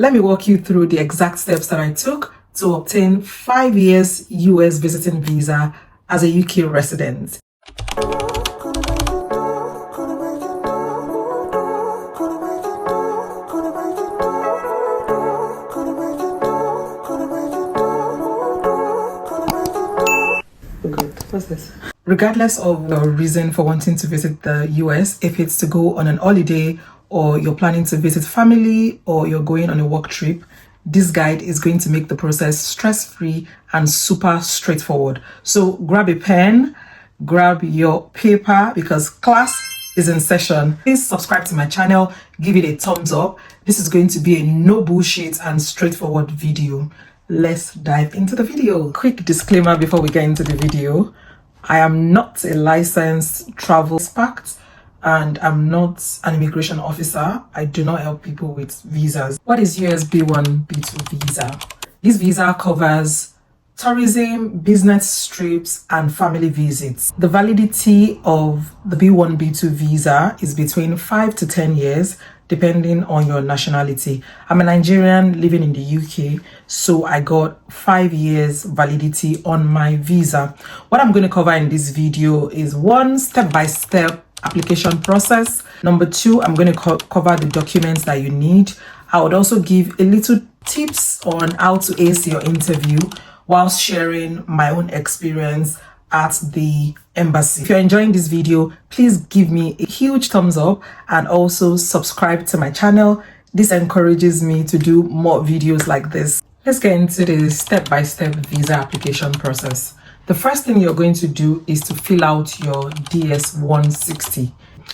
Let me walk you through the exact steps that I took to obtain 5 years US visiting visa as a UK resident. What's this? Regardless of your reason for wanting to visit the US, if it's to go on an holiday or you're planning to visit family or you're going on a work trip, this guide is going to make the process stress-free and super straightforward. So grab a pen, grab your paper because class is in session. Please subscribe to my channel, give it a thumbs up. This is going to be a no bullshit and straightforward video. Let's dive into the video. Quick disclaimer before we get into the video. I am not a licensed travel expert and I'm not an immigration officer. I do not help people with visas. What is US B1, B2 visa? This visa covers tourism, business trips, and family visits. The validity of the B1, B2 visa is between 5 to 10 years, depending on your nationality. I'm a Nigerian living in the UK, so I got 5 years validity on my visa. What I'm going to cover in this video is 1, step-by-step application process. Number 2, I'm going to cover the documents that you need. I would also give a little tips on how to ace your interview whilst sharing my own experience at the embassy. If you're enjoying this video, please give me a huge thumbs up and also subscribe to my channel. This encourages me to do more videos like this. Let's get into the step-by-step visa application process. The first thing you're going to do is to fill out your DS-160.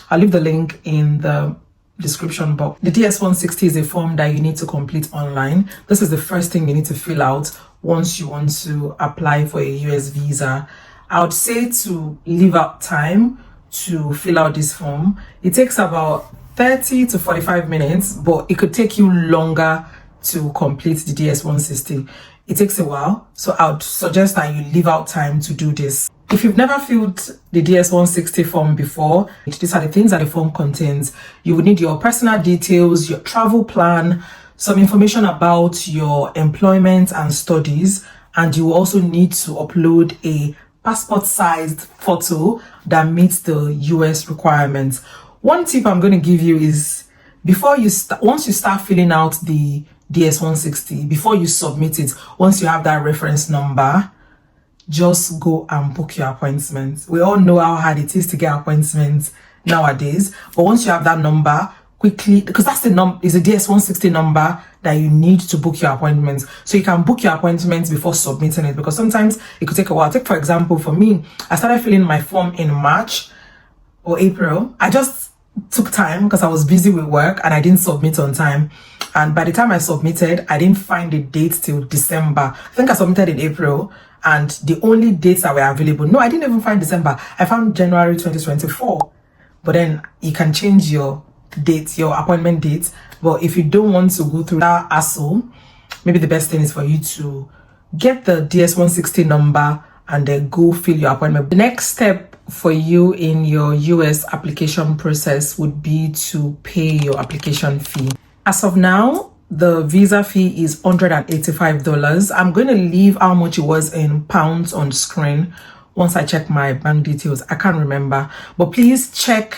I'll leave the link in the description box. The DS-160 is a form that you need to complete online. This is the first thing you need to fill out once you want to apply for a US visa. I would say to leave out time to fill out this form. It takes about 30 to 45 minutes, but it could take you longer to complete the DS-160. It takes a while, so I would suggest that you leave out time to do this. If you've never filled the DS-160 form before, these are the things that the form contains. You would need your personal details, your travel plan, some information about your employment and studies, and you will also need to upload a passport-sized photo that meets the US requirements. One tip I'm going to give you is once you start filling out the DS-160, before you submit it, once you have that reference number, just go and book your appointment. We all know how hard it is to get appointments nowadays, but once you have that number, quickly, because that's the number, is a DS-160 number that you need to book your appointments. So you can book your appointments before submitting it, because sometimes it could take a while. Take, for example, for me, I started filling my form in March or April. I just took time because I was busy with work and I didn't submit on time. And by the time I submitted, I didn't find the date till December. I think I submitted in April, and the only dates that were available, no, I didn't even find December. I found January 2024. But then you can change your date, your appointment date. But if you don't want to go through that hassle, maybe the best thing is for you to get the DS-160 number and then go fill your appointment. The next step for you in your US application process would be to pay your application fee. As of now, the visa fee is $185. I'm going to leave how much it was in pounds on screen once I check my bank details. I can't remember, but please check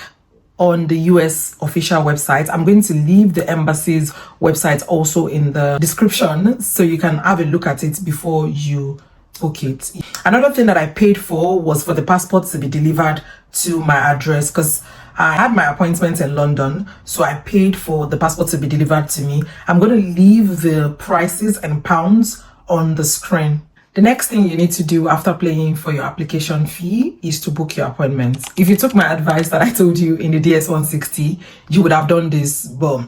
on the US official website. I'm going to leave the embassy's website also in the description so you can have a look at it before you book it. Another thing that I paid for was for the passport to be delivered to my address, because I had my appointment in London, so I paid for the passport to be delivered to me. I'm going to leave the prices in pounds on the screen. The next thing you need to do after paying for your application fee is to book your appointment. If you took my advice that I told you in the DS-160, you would have done this, but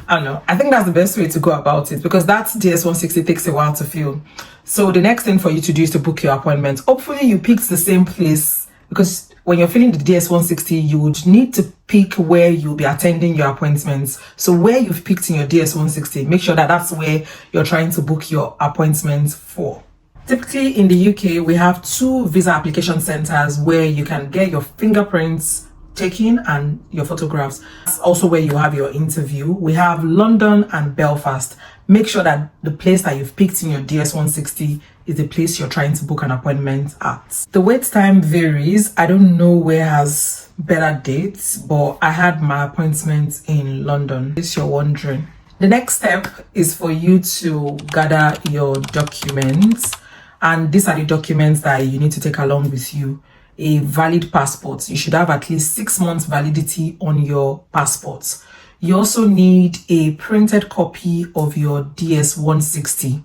I don't know. I think that's the best way to go about it, because that DS-160 takes a while to fill. So the next thing for you to do is to book your appointment. Hopefully you picked the same place, because when you're filling the DS-160, you would need to pick where you'll be attending your appointments. So where you've picked in your DS-160, make sure that that's where you're trying to book your appointments for. Typically in the UK, we have 2 visa application centers where you can get your fingerprints taking and your photographs. That's also where you have your interview. We have London and Belfast. Make sure that the place that you've picked in your DS160 is the place you're trying to book an appointment at. The wait time varies. I don't know where has better dates, but I had my appointment in London, in case you're wondering. The next step is for you to gather your documents, and these are the documents that you need to take along with you. A valid passport. You should have at least 6 months validity on your passport. You also need a printed copy of your DS160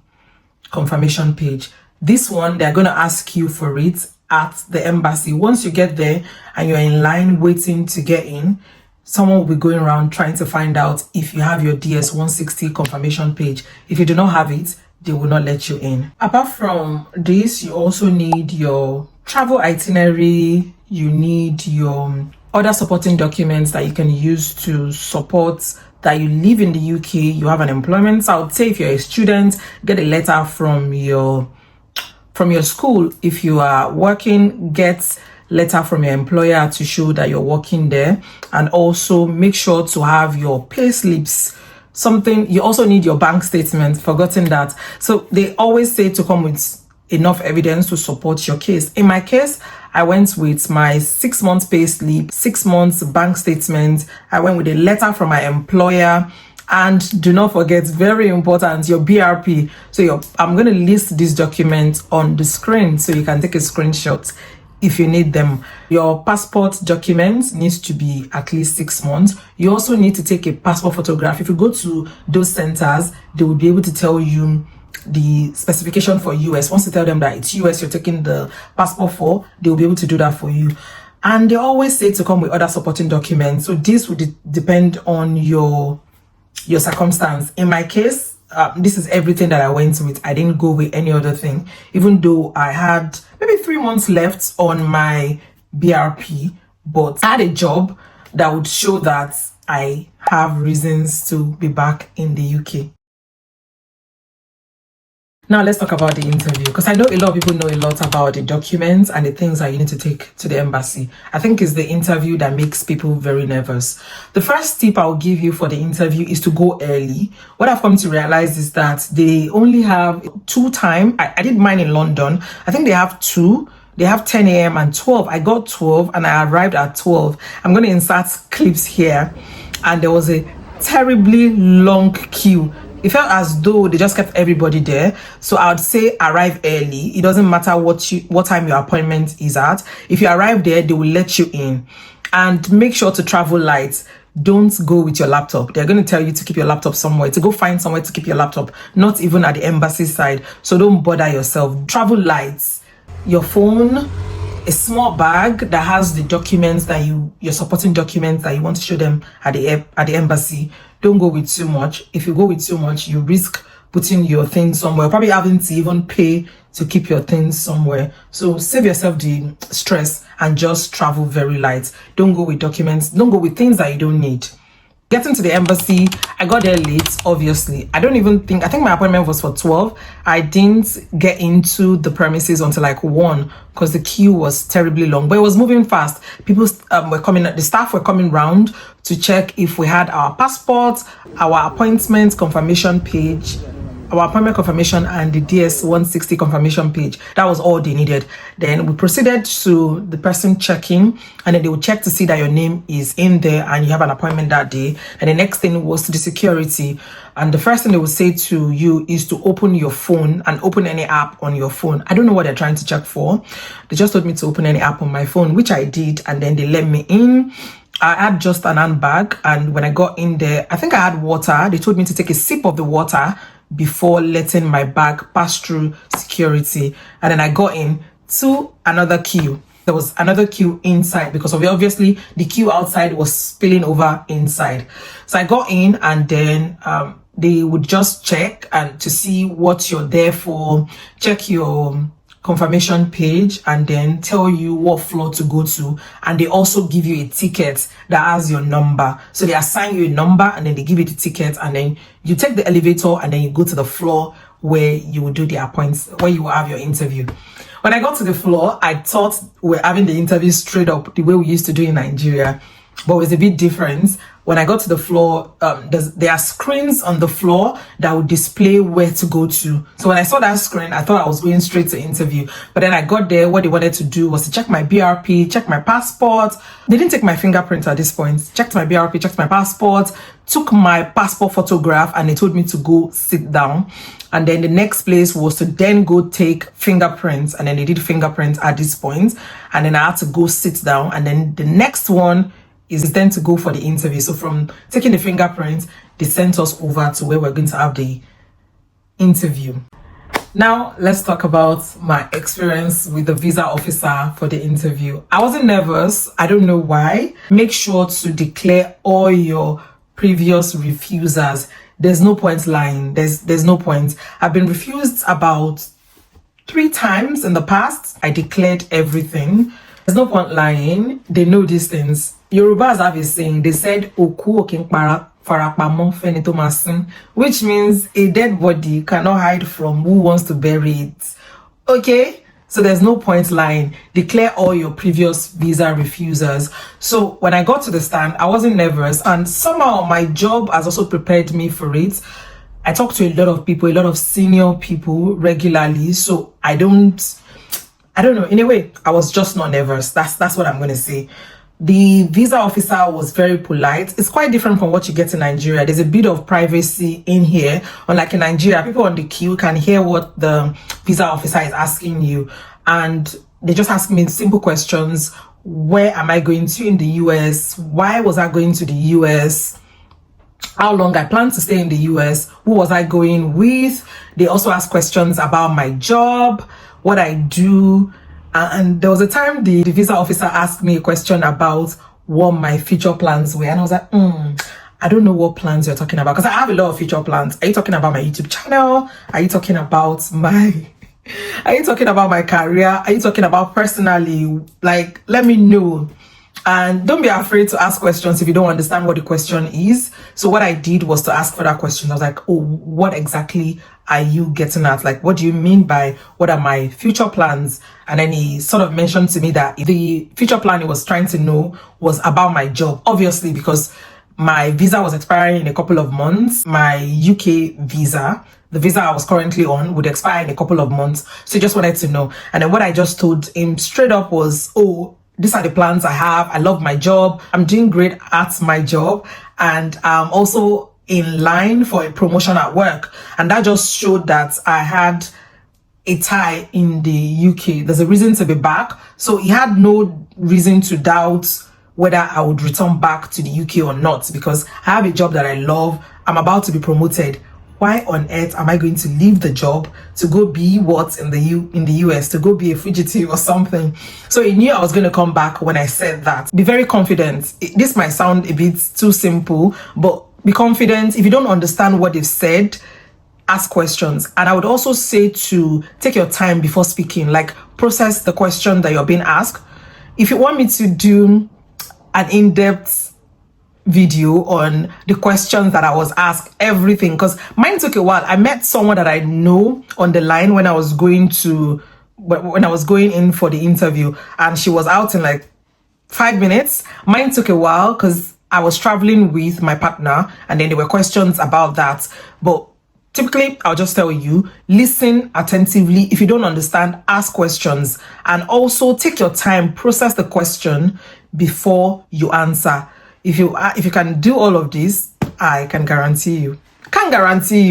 confirmation page. This one, they're going to ask you for it at the embassy. Once you get there and you're in line waiting to get in, someone will be going around trying to find out if you have your DS160 confirmation page. If you do not have it, they will not let you in. Apart from this, you also need your travel itinerary. You need your other supporting documents that you can use to support that you live in the UK, you have an employment. So I would say if you're a student, get a letter from your school. If you are working, get letter from your employer to show that you're working there. And also make sure to have your pay slips. Something, you also need your bank statement, forgotten that. So they always say to come with enough evidence to support your case. In my case, I went with my 6 months pay slip, 6 months bank statement. I went with a letter from my employer, and do not forget, very important, your BRP. So I'm going to list these documents on the screen so you can take a screenshot if you need them. Your passport documents needs to be at least 6 months. You also need to take a passport photograph. If you go to those centers, they will be able to tell you the specification for US. Once you tell them that it's US you're taking the passport for, they will be able to do that for you. And they always say to come with other supporting documents. So this would depend on your circumstance. In my case, this is everything that I went with. I didn't go with any other thing, even though I had maybe 3 months left on my BRP, but I had a job that would show that I have reasons to be back in the UK. Now let's talk about the interview, because I know a lot of people know a lot about the documents and the things that you need to take to the embassy. I think it's the interview that makes people very nervous. The first tip I'll give you for the interview is to go early. What I've come to realize is that they only have 2 times. I did mine in London. I think they have 2. They have 10 a.m. and 12. I got 12 and I arrived at 12. I'm going to insert clips here. And there was a terribly long queue. It felt as though they just kept everybody there. So I would say arrive early. It doesn't matter what time your appointment is at. If you arrive there, they will let you in. And make sure to travel light. Don't go with your laptop. They're going to tell you to keep your laptop somewhere, to go find somewhere to keep your laptop, not even at the embassy side. So don't bother yourself. Travel light. Your phone, a small bag that has the documents that your supporting documents that you want to show them at the embassy. Don't go with too much. If you go with too much, you risk putting your things somewhere, probably having to even pay to keep your things somewhere. So save yourself the stress and just travel very light. Don't go with documents. Don't go with things that you don't need. Getting to the embassy, I got there late, obviously. I think my appointment was for 12. I didn't get into the premises until like 1 because the queue was terribly long, but it was moving fast. People were coming, the staff were coming round to check if we had our passports, our appointment confirmation page, our appointment confirmation, and the DS160 confirmation page. That was all they needed. Then we proceeded to the person checking, and then they would check to see that your name is in there and you have an appointment that day. And the next thing was to the security. And the first thing they would say to you is to open your phone and open any app on your phone. I don't know what they're trying to check for. They just told me to open any app on my phone, which I did. And then they let me in. I had just an handbag. And when I got in there, I think I had water. They told me to take a sip of the water before letting my bag pass through security. And then I got in to another queue. There was another queue inside because obviously the queue outside was spilling over inside. So I got in, and then they would just check and to see what you're there for, check your confirmation page, and then tell you what floor to go to. And they also give you a ticket that has your number. So they assign you a number and then they give you the ticket, and then you take the elevator and then you go to the floor where you will do the where you will have your interview. When I got to the floor, I thought we're having the interview straight up the way we used to do in Nigeria, but it was a bit different. When I got to the floor, there are screens on the floor that would display where to go to. So when I saw that screen, I thought I was going straight to interview. But then I got there, what they wanted to do was to check my BRP, check my passport. They didn't take my fingerprint at this point. Checked my BRP, checked my passport, took my passport photograph, and they told me to go sit down. And then the next place was to then go take fingerprints. And then they did fingerprints at this point. And then I had to go sit down. And then the next one is then to go for the interview. So from taking the fingerprints, they sent us over to where we're going to have the interview. Now, let's talk about my experience with the visa officer for the interview. I wasn't nervous. I don't know why. Make sure to declare all your previous refusals. There's no point lying. There's no point. I've been refused about 3 times in the past. I declared everything. There's no point lying. They know these things. Yorubas have a saying. They said, Oku okin farapamo fenitomasin, which means a dead body cannot hide from who wants to bury it. Okay? So there's no point lying. Declare all your previous visa refusals. So when I got to the stand, I wasn't nervous, and somehow my job has also prepared me for it. I talk to a lot of people, a lot of senior people regularly, so I don't know. In a way, I was just not nervous. That's what I'm going to say. The visa officer was very polite. It's quite different from what you get in Nigeria. There's a bit of privacy in here. Unlike in Nigeria, people on the queue can hear what the visa officer is asking you. And they just ask me simple questions. Where am I going to in the US? Why was I going to the US? How long I plan to stay in the US? Who was I going with? They also ask questions about my job, what I do. And there was a time the visa officer asked me a question about what my future plans were. And I was like, I don't know what plans you're talking about, because I have a lot of future plans. Are you talking about my YouTube channel? Are you talking about my career? Are you talking about personally? Like, let me know. And don't be afraid to ask questions if you don't understand what the question is. So what I did was to ask further questions. I was like, oh, what exactly are you getting at? Like, what do you mean by what are my future plans? And then he sort of mentioned to me that the future plan he was trying to know was about my job. Obviously, because my visa was expiring in a couple of months. My UK visa, the visa I was currently on, would expire in a couple of months. So he just wanted to know. And then what I just told him straight up was, oh, these are the plans I have. I love my job. I'm doing great at my job. And I'm also in line for a promotion at work. And that just showed that I had a tie in the UK. There's a reason to be back. So he had no reason to doubt whether I would return back to the UK or not, because I have a job that I love. I'm about to be promoted. Why on earth am I going to leave the job to go be what in the US, to go be a fugitive or something? So he knew I was going to come back when I said that. Be very confident. This might sound a bit too simple, but be confident. If you don't understand what they've said, ask questions. And I would also say to take your time before speaking, like process the question that you're being asked. If you want me to do an in-depth video on the questions that I was asked, everything, because mine took a while. I met someone that I know on the line when I was going in for the interview, and she was out in like 5 minutes. Mine took a while because I was traveling with my partner, and then there were questions about that. But typically, I'll just tell you, listen attentively. If you don't understand, ask questions, and also take your time, process the question before you answer. If you can do all of this, I can guarantee you. I can't guarantee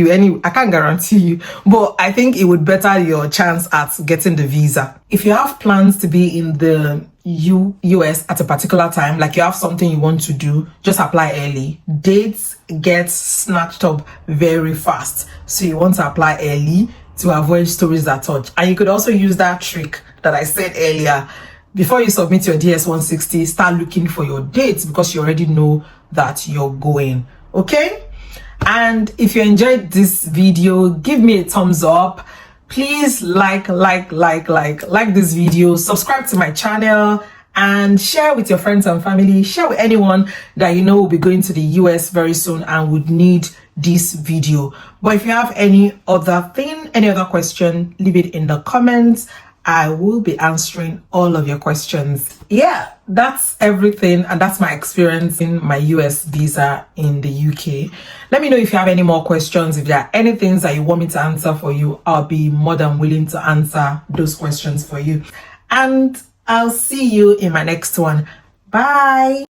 you, but I think it would better your chance at getting the visa. If you have plans to be in the US at a particular time, like you have something you want to do, just apply early. Dates get snatched up very fast, so you want to apply early to avoid stories that touch. And you could also use that trick that I said earlier. Before you submit your DS-160, start looking for your dates, because you already know that you're going. Okay? And if you enjoyed this video, give me a thumbs up. Please like this video, subscribe to my channel, and share with your friends and family. Share with anyone that you know will be going to the US very soon and would need this video. But if you have any other thing, any other question, leave it in the comments. I will be answering all of your questions. Yeah, that's everything, and that's my experience in my US visa in the UK. Let me know if you have any more questions. If there are any things that you want me to answer for you, I'll be more than willing to answer those questions for you. And I'll see you in my next one. Bye.